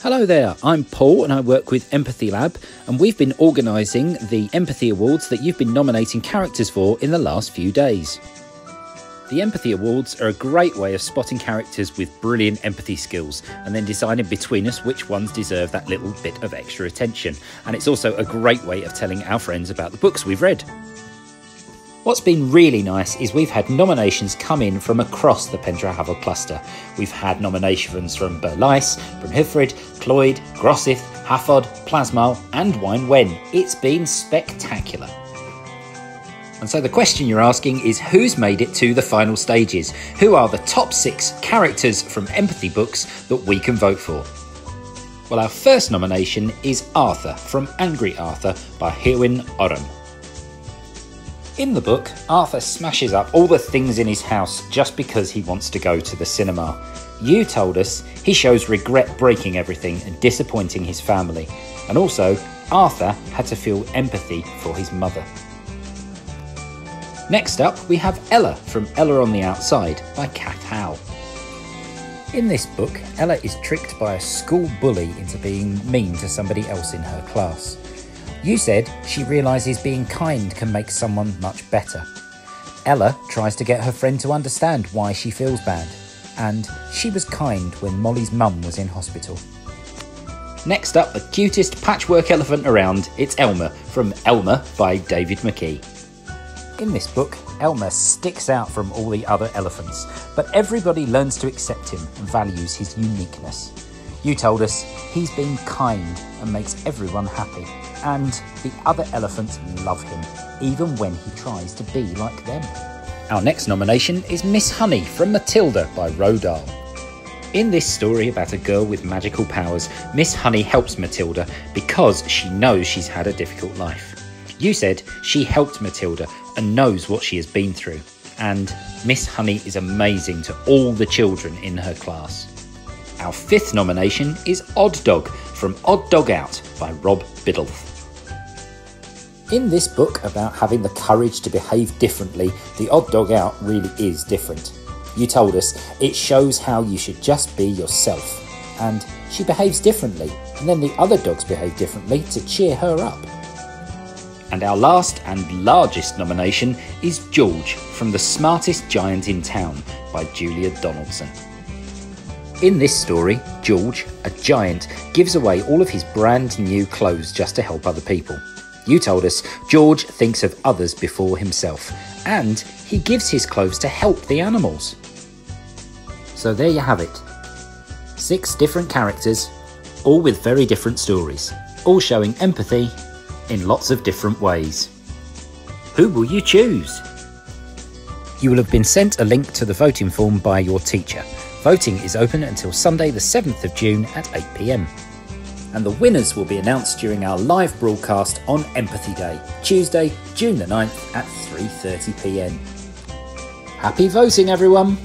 Hello there, I'm Paul and I work with EmpathyLab, and we've been organising the Empathy Awards that you've been nominating characters for in the last few days. The Empathy Awards are a great way of spotting characters with brilliant empathy skills and then deciding between us which ones deserve that little bit of extra attention. And it's also a great way of telling our friends about the books we've read. What's been really nice is we've had nominations come in from across the Pentrehafod cluster. We've had nominations from Berlais, Pentrehafod, Clwyd, Grosith, Hafod, Plasmal and Wine Wen. It's been spectacular. And so the question you're asking is, who's made it to the final stages? Who are the top 6 characters from empathy books that we can vote for? Well, our first nomination is Arthur from Angry Arthur by Hirwin Oram. In the book, Arthur smashes up all the things in his house just because he wants to go to the cinema. You told us he shows regret breaking everything and disappointing his family. And also, Arthur had to feel empathy for his mother. Next up, we have Ella from Ella on the Outside by Kath Howe. In this book, Ella is tricked by a school bully into being mean to somebody else in her class. You said she realises being kind can make someone much better. Ella tries to get her friend to understand why she feels bad, and she was kind when Molly's mum was in hospital. Next up, the cutest patchwork elephant around, it's Elmer from Elmer by David McKee. In this book, Elmer sticks out from all the other elephants, but everybody learns to accept him and values his uniqueness. You told us he's been kind and makes everyone happy, and the other elephants love him, even when he tries to be like them. Our next nomination is Miss Honey from Matilda by Roald Dahl. In this story about a girl with magical powers, Miss Honey helps Matilda because she knows she's had a difficult life. You said she helped Matilda and knows what she has been through, and Miss Honey is amazing to all the children in her class. Our fifth nomination is Odd Dog from Odd Dog Out by Rob Biddulph. In this book about having the courage to behave differently, the Odd Dog Out really is different. You told us it shows how you should just be yourself, and she behaves differently, and then the other dogs behave differently to cheer her up. And our last and largest nomination is George from The Smartest Giant in Town by Julia Donaldson. In this story, George, a giant, gives away all of his brand new clothes just to help other people. You told us George thinks of others before himself, and he gives his clothes to help the animals. So there you have it. 6 different characters, all with very different stories, all showing empathy in lots of different ways. Who will you choose? You will have been sent a link to the voting form by your teacher. Voting is open until Sunday the 7th of June at 8 p.m. And the winners will be announced during our live broadcast on Empathy Day, Tuesday, June the 9th at 3:30 p.m. Happy voting, everyone!